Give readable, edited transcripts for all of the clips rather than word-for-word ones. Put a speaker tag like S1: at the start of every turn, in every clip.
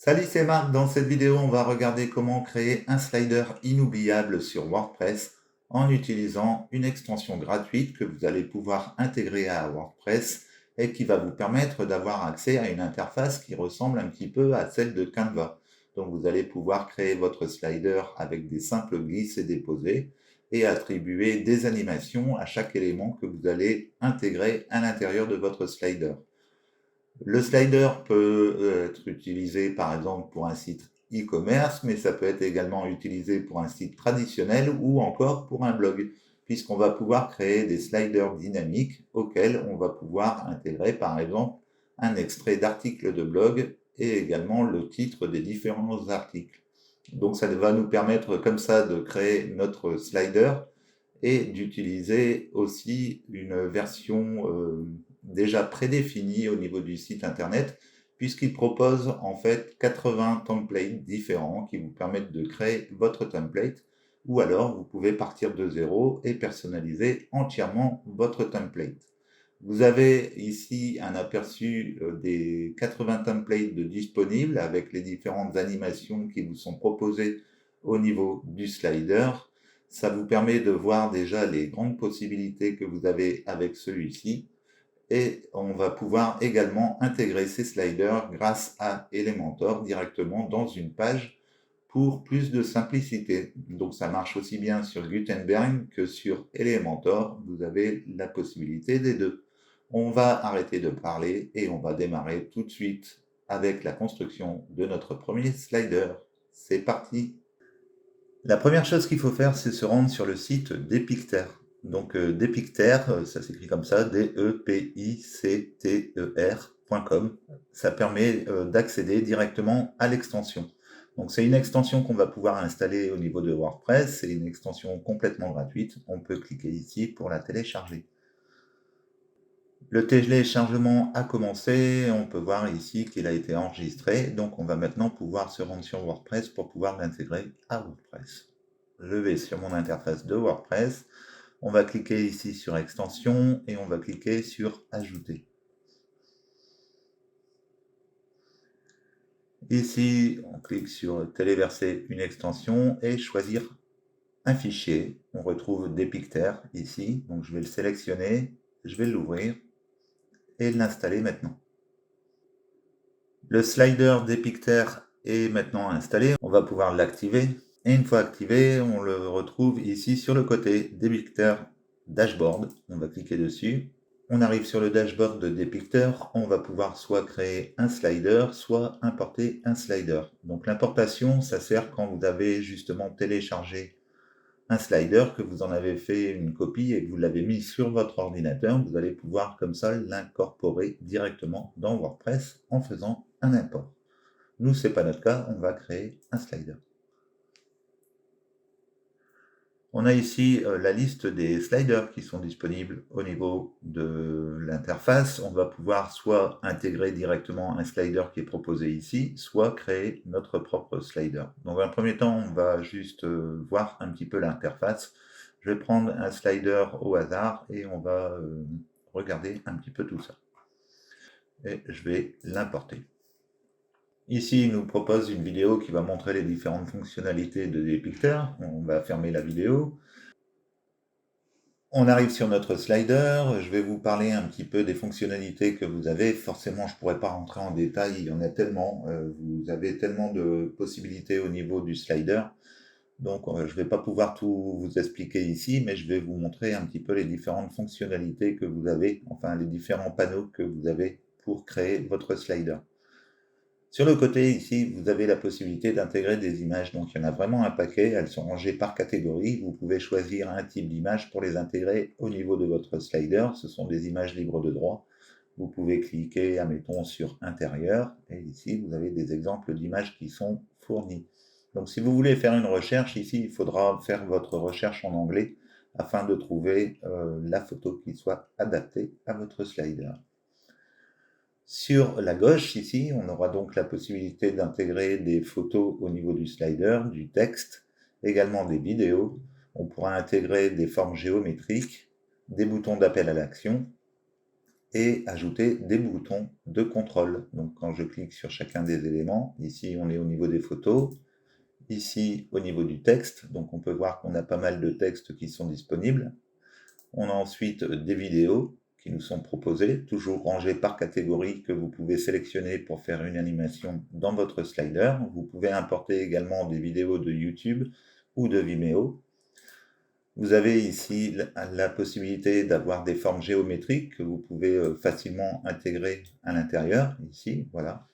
S1: Salut, c'est Marc. Dans cette vidéo, on va regarder comment créer un slider inoubliable sur WordPress en utilisant une extension gratuite que vous allez pouvoir intégrer à WordPress et qui va vous permettre d'avoir accès à une interface qui ressemble un petit peu à celle de Canva. Donc vous allez pouvoir créer votre slider avec des simples glisses et déposés et attribuer des animations à chaque élément que vous allez intégrer à l'intérieur de votre slider. Le slider peut être utilisé par exemple pour un site e-commerce, mais ça peut être également utilisé pour un site traditionnel ou encore pour un blog, puisqu'on va pouvoir créer des sliders dynamiques auxquels on va pouvoir intégrer par exemple un extrait d'article de blog et également le titre des différents articles. Donc ça va nous permettre comme ça de créer notre slider et d'utiliser aussi une version déjà prédéfinie au niveau du site internet, puisqu'il propose en fait 80 templates différents qui vous permettent de créer votre template, ou alors vous pouvez partir de zéro et personnaliser entièrement votre template. Vous avez ici un aperçu des 80 templates disponibles avec les différentes animations qui vous sont proposées au niveau du slider. Ça vous permet de voir déjà les grandes possibilités que vous avez avec celui-ci. Et on va pouvoir également intégrer ces sliders grâce à Elementor directement dans une page pour plus de simplicité. Donc ça marche aussi bien sur Gutenberg que sur Elementor. Vous avez la possibilité des deux. On va arrêter de parler et on va démarrer tout de suite avec la construction de notre premier slider. C'est parti! La première chose qu'il faut faire, c'est se rendre sur le site d'Epicter. Donc Depicter, ça s'écrit comme ça, D-E-P-I-C-T-E-R.com. Ça permet d'accéder directement à l'extension. Donc c'est une extension qu'on va pouvoir installer au niveau de WordPress. C'est une extension complètement gratuite. On peut cliquer ici pour la télécharger. Le téléchargement a commencé, on peut voir ici qu'il a été enregistré, donc on va maintenant pouvoir se rendre sur WordPress pour pouvoir l'intégrer à WordPress. Je vais sur mon interface de WordPress, on va cliquer ici sur extension et on va cliquer sur ajouter. Ici, on clique sur téléverser une extension et choisir un fichier. On retrouve Depicter ici, donc je vais le sélectionner, je vais l'ouvrir et l'installer maintenant. Le slider Depicter est maintenant installé, on va pouvoir l'activer. Et une fois activé, on le retrouve ici sur le côté Depicter Dashboard. On va cliquer dessus. On arrive sur le dashboard de Depicter. On va pouvoir soit créer un slider, soit importer un slider. Donc l'importation, ça sert quand vous avez justement téléchargé un slider, que vous en avez fait une copie et que vous l'avez mis sur votre ordinateur. Vous allez pouvoir comme ça l'incorporer directement dans WordPress en faisant un import. Nous, ce n'est pas notre cas, on va créer un slider. On a ici la liste des sliders qui sont disponibles au niveau de l'interface. On va pouvoir soit intégrer directement un slider qui est proposé ici, soit créer notre propre slider. Donc, dans un premier temps, on va juste voir un petit peu l'interface. Je vais prendre un slider au hasard et on va regarder un petit peu tout ça. Et je vais l'importer. Ici, il nous propose une vidéo qui va montrer les différentes fonctionnalités de Depicter. On va fermer la vidéo. On arrive sur notre slider. Je vais vous parler un petit peu des fonctionnalités que vous avez. Forcément, je ne pourrais pas rentrer en détail, il y en a tellement. Vous avez tellement de possibilités au niveau du slider. Donc, je ne vais pas pouvoir tout vous expliquer ici, mais je vais vous montrer un petit peu les différentes fonctionnalités que vous avez, enfin les différents panneaux que vous avez pour créer votre slider. Sur le côté ici, vous avez la possibilité d'intégrer des images. Donc il y en a vraiment un paquet, elles sont rangées par catégorie. Vous pouvez choisir un type d'image pour les intégrer au niveau de votre slider. Ce sont des images libres de droit. Vous pouvez cliquer, admettons, sur intérieur. Et ici, vous avez des exemples d'images qui sont fournis. Donc si vous voulez faire une recherche, ici, il faudra faire votre recherche en anglais afin de trouver la photo qui soit adaptée à votre slider. Sur la gauche, ici, on aura donc la possibilité d'intégrer des photos au niveau du slider, du texte, également des vidéos. On pourra intégrer des formes géométriques, des boutons d'appel à l'action et ajouter des boutons de contrôle. Donc quand je clique sur chacun des éléments, ici on est au niveau des photos, ici au niveau du texte, donc on peut voir qu'on a pas mal de textes qui sont disponibles. On a ensuite des vidéos qui nous sont proposées, toujours rangées par catégorie que vous pouvez sélectionner pour faire une animation dans votre slider. Vous pouvez importer également des vidéos de YouTube ou de Vimeo. Vous avez ici la possibilité d'avoir des formes géométriques que vous pouvez facilement intégrer à l'intérieur, ici, voilà.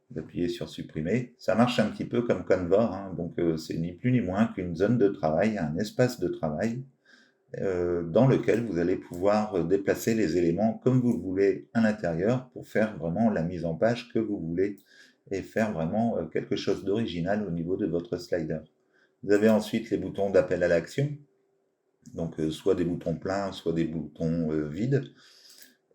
S1: Vous appuyez sur supprimer. Ça marche un petit peu comme Canva, hein, donc c'est ni plus ni moins qu'une zone de travail, un espace de travail dans lequel vous allez pouvoir déplacer les éléments comme vous le voulez à l'intérieur pour faire vraiment la mise en page que vous voulez et faire vraiment quelque chose d'original au niveau de votre slider. Vous avez ensuite les boutons d'appel à l'action, donc soit des boutons pleins, soit des boutons vides,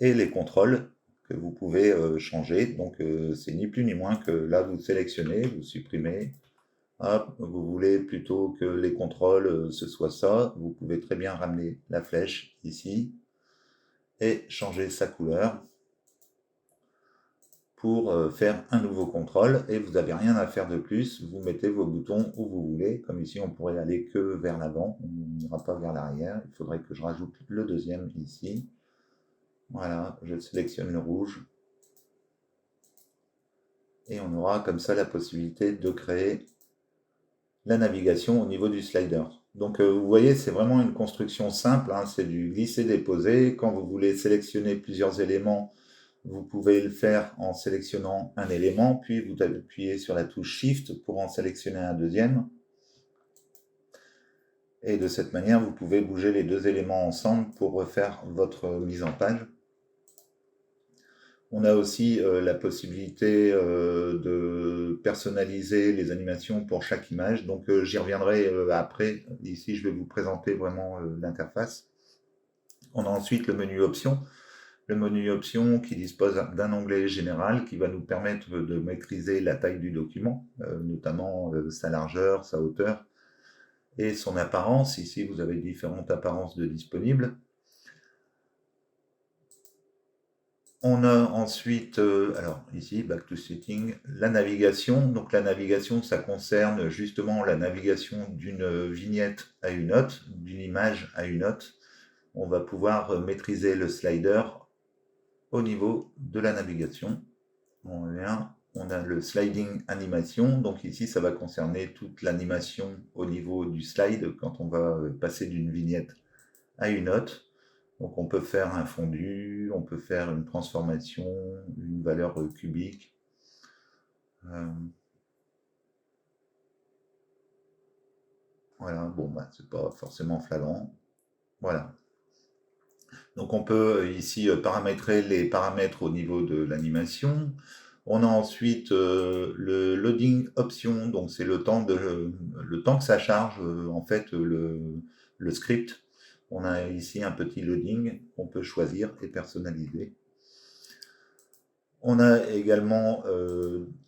S1: et les contrôles que vous pouvez changer. Donc c'est ni plus ni moins que là vous sélectionnez, vous supprimez. Hop, vous voulez plutôt que les contrôles ce soit ça, vous pouvez très bien ramener la flèche ici et changer sa couleur pour faire un nouveau contrôle et vous n'avez rien à faire de plus, vous mettez vos boutons où vous voulez, comme ici on pourrait aller que vers l'avant, on n'ira pas vers l'arrière, il faudrait que je rajoute le deuxième ici. Voilà, je sélectionne le rouge et on aura comme ça la possibilité de créer la navigation au niveau du slider. Donc vous voyez, c'est vraiment une construction simple, hein, c'est du glisser-déposer. Quand vous voulez sélectionner plusieurs éléments, vous pouvez le faire en sélectionnant un élément, puis vous appuyez sur la touche Shift pour en sélectionner un deuxième. Et de cette manière, vous pouvez bouger les deux éléments ensemble pour refaire votre mise en page. On a aussi la possibilité de personnaliser les animations pour chaque image. Donc j'y reviendrai après. Ici, je vais vous présenter vraiment l'interface. On a ensuite le menu options. Le menu options qui dispose d'un onglet général qui va nous permettre de maîtriser la taille du document, notamment sa largeur, sa hauteur et son apparence. Ici, vous avez différentes apparences de disponibles. On a ensuite, alors ici, Back to Setting, la navigation. Donc la navigation, ça concerne justement la navigation d'une vignette à une autre, d'une image à une autre. On va pouvoir maîtriser le slider au niveau de la navigation. On a le sliding animation. Donc ici, ça va concerner toute l'animation au niveau du slide quand on va passer d'une vignette à une autre. Donc on peut faire un fondu, on peut faire une transformation, une valeur cubique. Voilà, bon, bah, c'est pas forcément flagrant. Voilà. Donc on peut ici paramétrer les paramètres au niveau de l'animation. On a ensuite le loading option, donc c'est le temps que ça charge en fait le script. On a ici un petit loading qu'on peut choisir et personnaliser. On a également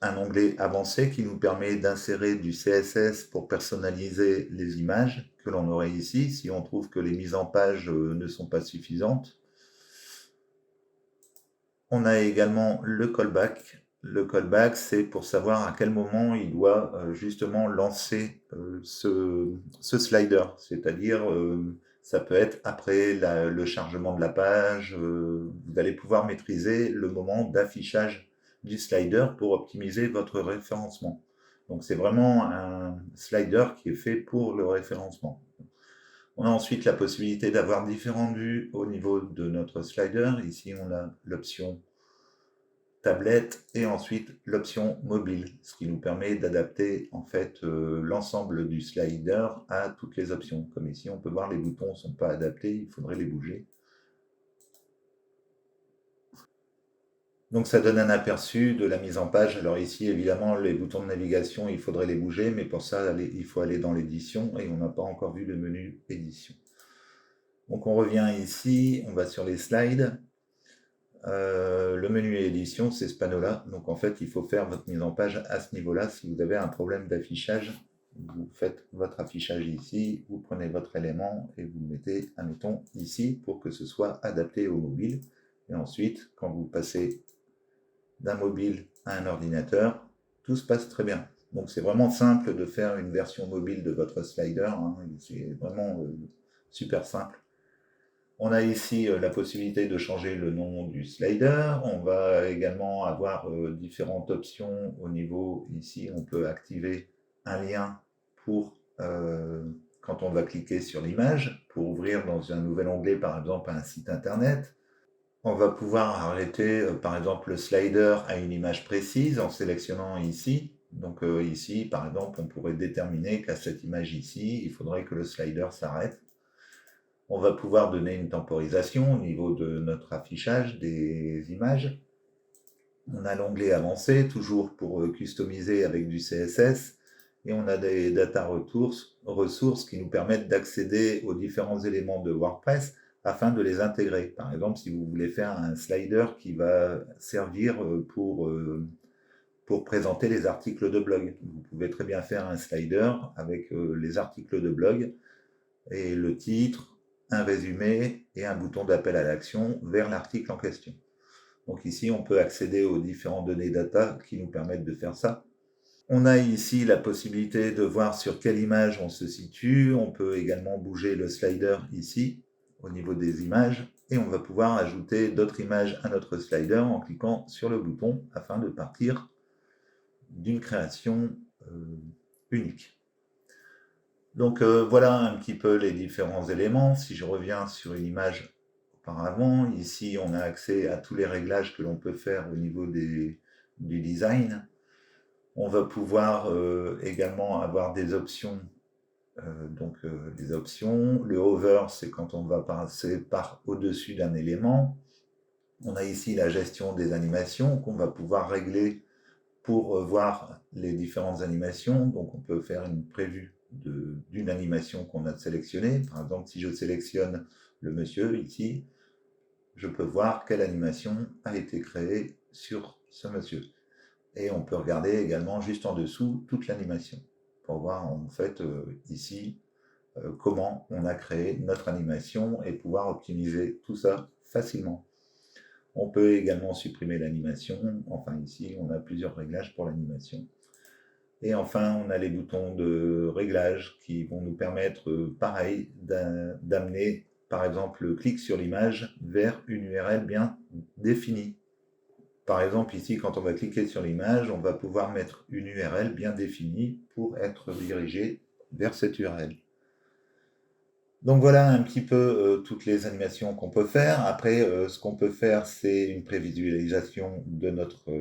S1: un onglet avancé qui nous permet d'insérer du CSS pour personnaliser les images que l'on aurait ici, si on trouve que les mises en page ne sont pas suffisantes. On a également le callback. Le callback, c'est pour savoir à quel moment il doit justement lancer ce slider, c'est-à-dire ça peut être après le chargement de la page, vous allez pouvoir maîtriser le moment d'affichage du slider pour optimiser votre référencement. Donc c'est vraiment un slider qui est fait pour le référencement. On a ensuite la possibilité d'avoir différentes vues au niveau de notre slider. Ici, on a l'option tablette et ensuite l'option mobile, ce qui nous permet d'adapter en fait l'ensemble du slider à toutes les options. Comme ici, on peut voir les boutons ne sont pas adaptés, il faudrait les bouger. Donc ça donne un aperçu de la mise en page. Alors ici, évidemment, les boutons de navigation, il faudrait les bouger, mais pour ça, il faut aller dans l'édition et on n'a pas encore vu le menu édition. Donc on revient ici, on va sur les slides. Le menu édition, c'est ce panneau-là. Donc en fait, il faut faire votre mise en page à ce niveau-là. Si vous avez un problème d'affichage, vous faites votre affichage ici, vous prenez votre élément et vous le mettez, admettons, ici pour que ce soit adapté au mobile. Et ensuite, quand vous passez d'un mobile à un ordinateur, tout se passe très bien. Donc c'est vraiment simple de faire une version mobile de votre slider, hein. C'est vraiment super simple. On a ici la possibilité de changer le nom du slider. On va également avoir différentes options au niveau, ici on peut activer un lien pour quand on va cliquer sur l'image, pour ouvrir dans un nouvel onglet par exemple un site internet. On va pouvoir arrêter par exemple le slider à une image précise en sélectionnant ici. Donc ici par exemple on pourrait déterminer qu'à cette image ici, il faudrait que le slider s'arrête. On va pouvoir donner une temporisation au niveau de notre affichage des images. On a l'onglet avancé, toujours pour customiser avec du CSS. Et on a des data ressources qui nous permettent d'accéder aux différents éléments de WordPress afin de les intégrer. Par exemple, si vous voulez faire un slider qui va servir pour présenter les articles de blog. Vous pouvez très bien faire un slider avec les articles de blog et le titre, un résumé et un bouton d'appel à l'action vers l'article en question. Donc ici, on peut accéder aux différentes données data qui nous permettent de faire ça. On a ici la possibilité de voir sur quelle image on se situe. On peut également bouger le slider ici, au niveau des images, et on va pouvoir ajouter d'autres images à notre slider en cliquant sur le bouton afin de partir d'une création unique. Donc voilà un petit peu les différents éléments. Si je reviens sur une image auparavant, ici on a accès à tous les réglages que l'on peut faire au niveau du design. On va pouvoir également avoir des options. Les options. Le hover, c'est quand on va passer par au-dessus d'un élément. On a ici la gestion des animations qu'on va pouvoir régler pour voir les différentes animations. Donc on peut faire une prévue d'une animation qu'on a sélectionnée. Par exemple, si je sélectionne le monsieur ici, je peux voir quelle animation a été créée sur ce monsieur. Et on peut regarder également juste en dessous toute l'animation pour voir en fait ici comment on a créé notre animation et pouvoir optimiser tout ça facilement. On peut également supprimer l'animation. Enfin ici, on a plusieurs réglages pour l'animation. Et enfin, on a les boutons de réglage qui vont nous permettre, pareil, d'amener, par exemple, le clic sur l'image vers une URL bien définie. Par exemple, ici, quand on va cliquer sur l'image, on va pouvoir mettre une URL bien définie pour être dirigé vers cette URL. Donc voilà un petit peu toutes les animations qu'on peut faire. Après, ce qu'on peut faire, c'est une prévisualisation de notre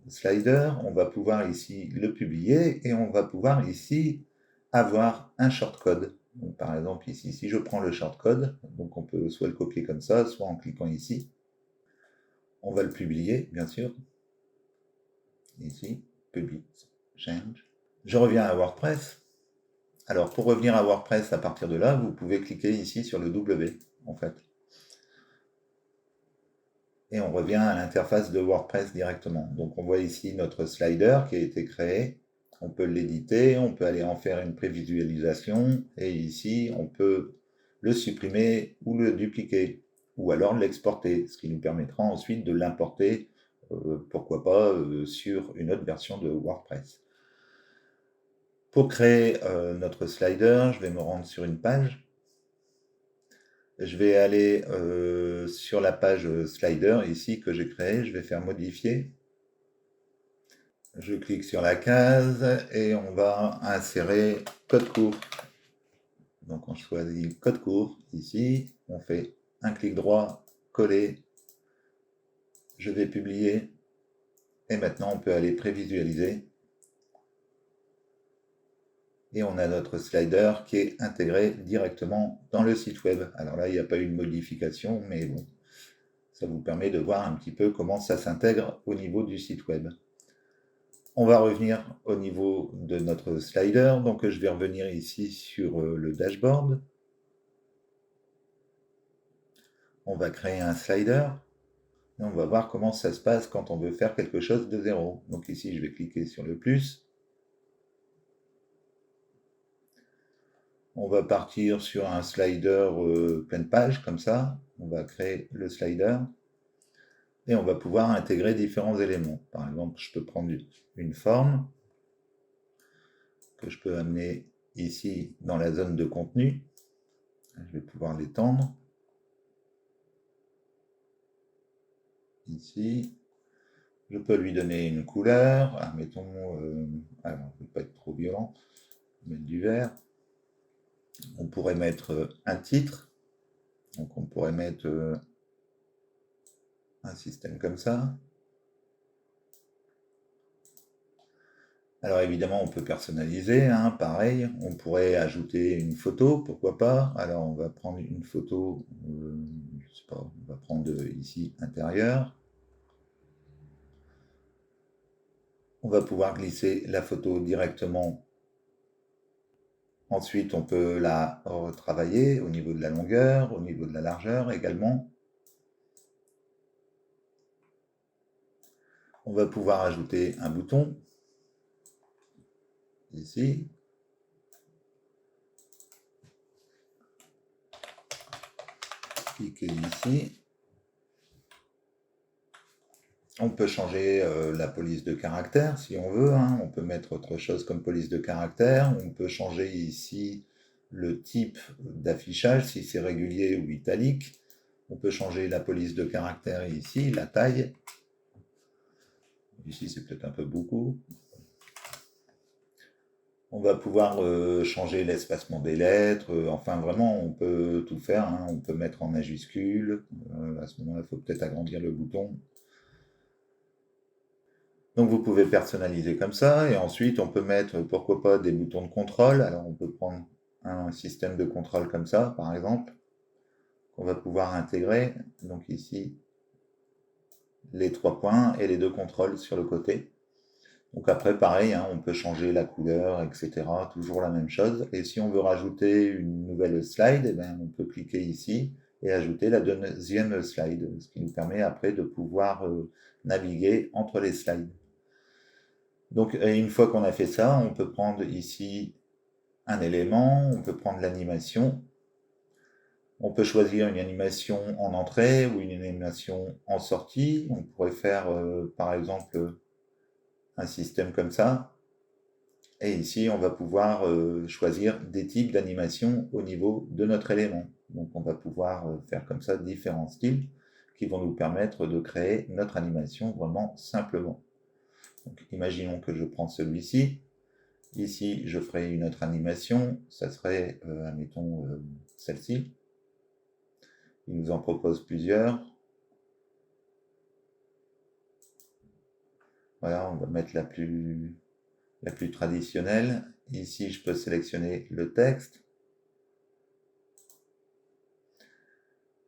S1: slider. On va pouvoir ici le publier et on va pouvoir ici avoir un shortcode. Donc, par exemple, ici, si je prends le shortcode, donc on peut soit le copier comme ça, soit en cliquant ici. On va le publier, bien sûr. Ici, publie, change. Je reviens à WordPress. Alors, pour revenir à WordPress à partir de là, vous pouvez cliquer ici sur le W, en fait. Et on revient à l'interface de WordPress directement. Donc, on voit ici notre slider qui a été créé. On peut l'éditer, on peut aller en faire une prévisualisation. Et ici, on peut le supprimer ou le dupliquer. Ou alors l'exporter, ce qui nous permettra ensuite de l'importer, pourquoi pas, sur une autre version de WordPress. Pour créer notre slider, je vais me rendre sur une page. Je vais aller sur la page slider ici que j'ai créée. Je vais faire modifier. Je clique sur la case et on va insérer code court. Donc on choisit code court ici. On fait un clic droit, coller. Je vais publier. Et maintenant on peut aller prévisualiser. Et on a notre slider qui est intégré directement dans le site web. Alors là, il n'y a pas eu de modification, mais bon, ça vous permet de voir un petit peu comment ça s'intègre au niveau du site web. On va revenir au niveau de notre slider. Donc je vais revenir ici sur le dashboard. On va créer un slider. Et on va voir comment ça se passe quand on veut faire quelque chose de zéro. Donc ici, je vais cliquer sur le plus. On va partir sur un slider pleine page, comme ça. On va créer le slider. Et on va pouvoir intégrer différents éléments. Par exemple, je peux prendre une forme que je peux amener ici dans la zone de contenu. Je vais pouvoir l'étendre. Ici, je peux lui donner une couleur. Admettons, alors, je ne vais pas être trop violent, mettre du vert. On pourrait mettre un titre. Donc on pourrait mettre un système comme ça. Alors évidemment, on peut personnaliser, hein, pareil. On pourrait ajouter une photo, pourquoi pas. Alors on va prendre une photo, je sais pas, on va prendre ici intérieur. On va pouvoir glisser la photo directement. Ensuite, on peut la retravailler au niveau de la longueur, au niveau de la largeur également. On va pouvoir ajouter un bouton ici. Cliquez ici. On peut changer la police de caractère si on veut, hein. On peut mettre autre chose comme police de caractère. On peut changer ici le type d'affichage, si c'est régulier ou italique. On peut changer la police de caractère ici, la taille. Ici, c'est peut-être un peu beaucoup. On va pouvoir changer l'espacement des lettres. Enfin, vraiment, on peut tout faire, hein. On peut mettre en majuscule. À ce moment-là, il faut peut-être agrandir le bouton. Donc vous pouvez personnaliser comme ça, et ensuite on peut mettre, pourquoi pas, des boutons de contrôle. Alors on peut prendre un système de contrôle comme ça, par exemple, qu'on va pouvoir intégrer. Donc ici, les 3 points et les 2 contrôles sur le côté. Donc après, pareil, hein, on peut changer la couleur, etc. Toujours la même chose. Et si on veut rajouter une nouvelle slide, eh bien, on peut cliquer ici et ajouter la deuxième slide, ce qui nous permet après de pouvoir naviguer entre les slides. Donc une fois qu'on a fait ça, on peut prendre ici un élément, on peut prendre l'animation, on peut choisir une animation en entrée ou une animation en sortie. On pourrait faire par exemple un système comme ça. Et ici, on va pouvoir choisir des types d'animation au niveau de notre élément. Donc on va pouvoir faire comme ça différents styles qui vont nous permettre de créer notre animation vraiment simplement. Donc imaginons que je prends celui-ci. Ici, je ferai une autre animation. Ça serait, admettons, celle-ci. Il nous en propose plusieurs. Voilà, on va mettre la plus traditionnelle. Ici, je peux sélectionner le texte.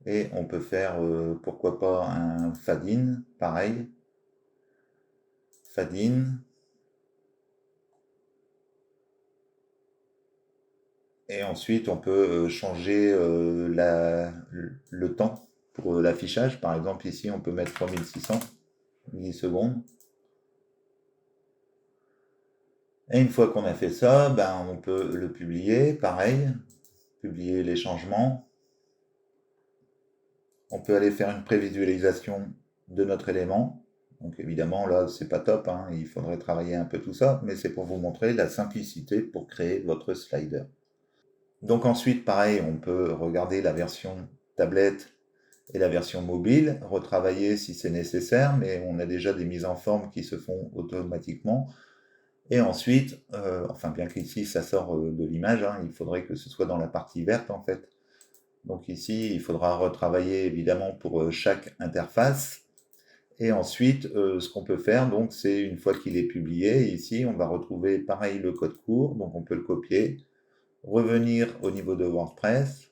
S1: Et on peut faire, pourquoi pas, un fade-in, pareil. Fade-in. Et ensuite, on peut changer le temps pour l'affichage. Par exemple, ici, on peut mettre 3600 millisecondes. Et une fois qu'on a fait ça, ben, on peut le publier, pareil, publier les changements. On peut aller faire une prévisualisation de notre élément. Donc évidemment, là, c'est pas top, hein, il faudrait travailler un peu tout ça, mais c'est pour vous montrer la simplicité pour créer votre slider. Donc ensuite, pareil, on peut regarder la version tablette et la version mobile, retravailler si c'est nécessaire, mais on a déjà des mises en forme qui se font automatiquement. Et ensuite, enfin bien qu'ici ça sort de l'image, hein, il faudrait que ce soit dans la partie verte en fait. Donc ici, il faudra retravailler évidemment pour chaque interface. Et ensuite, ce qu'on peut faire, donc, c'est une fois qu'il est publié, ici, on va retrouver pareil le code court, donc on peut le copier, revenir au niveau de WordPress,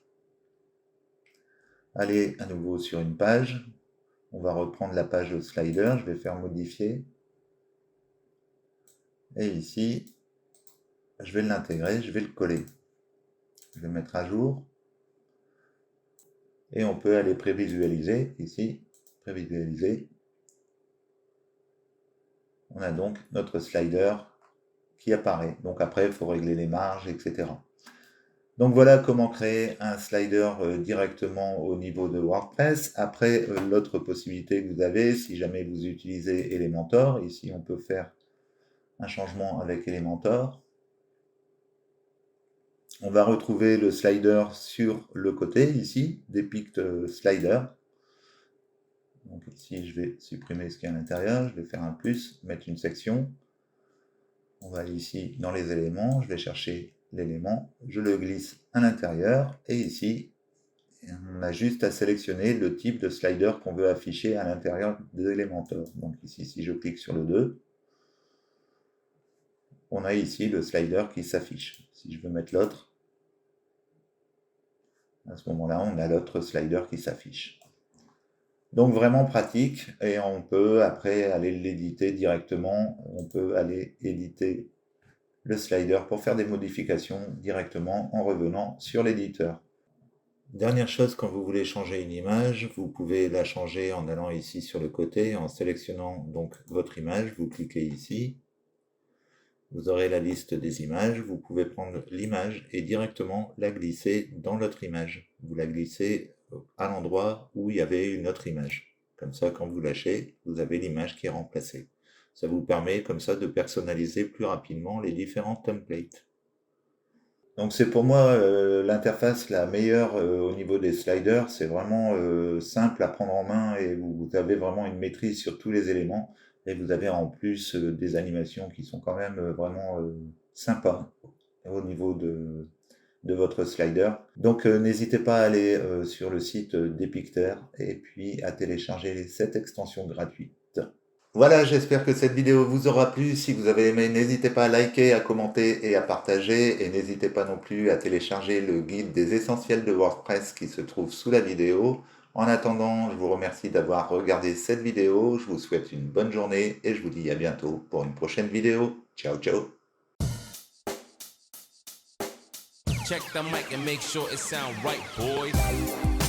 S1: aller à nouveau sur une page, on va reprendre la page slider, je vais faire modifier, et ici, je vais l'intégrer, je vais le coller. Je vais mettre à jour, et on peut aller prévisualiser, ici, prévisualiser. On a donc notre slider qui apparaît. Donc après, il faut régler les marges, etc. Donc voilà comment créer un slider directement au niveau de WordPress. Après, l'autre possibilité que vous avez, si jamais vous utilisez Elementor, ici on peut faire un changement avec Elementor. On va retrouver le slider sur le côté ici, Depict Slider. Donc ici je vais supprimer ce qui est à l'intérieur, je vais faire un plus, mettre une section. On va aller ici dans les éléments, je vais chercher l'élément, je le glisse à l'intérieur et ici on a juste à sélectionner le type de slider qu'on veut afficher à l'intérieur de Elementor. Donc ici, si je clique sur le 2, on a ici le slider qui s'affiche. Si je veux mettre l'autre, à ce moment-là, on a l'autre slider qui s'affiche. Donc vraiment pratique, et on peut après aller l'éditer directement. On peut aller éditer le slider pour faire des modifications directement en revenant sur l'éditeur. Dernière chose, quand vous voulez changer une image, vous pouvez la changer en allant ici sur le côté, en sélectionnant donc votre image, vous cliquez ici, vous aurez la liste des images, vous pouvez prendre l'image et directement la glisser dans l'autre image. Vous la glissez à l'endroit où il y avait une autre image. Comme ça, quand vous lâchez, vous avez l'image qui est remplacée. Ça vous permet comme ça de personnaliser plus rapidement les différents templates. Donc c'est pour moi l'interface la meilleure au niveau des sliders. C'est vraiment simple à prendre en main et vous avez vraiment une maîtrise sur tous les éléments. Et vous avez en plus des animations qui sont quand même vraiment sympas au niveau de votre slider. Donc n'hésitez pas à aller sur le site d'Epicter et puis à télécharger cette extension gratuite. Voilà, j'espère que cette vidéo vous aura plu. Si vous avez aimé, n'hésitez pas à liker, à commenter et à partager. Et n'hésitez pas non plus à télécharger le guide des essentiels de WordPress qui se trouve sous la vidéo. En attendant, je vous remercie d'avoir regardé cette vidéo. Je vous souhaite une bonne journée et je vous dis à bientôt pour une prochaine vidéo. Ciao, ciao.
S2: Check the mic and make sure it sound right, boys.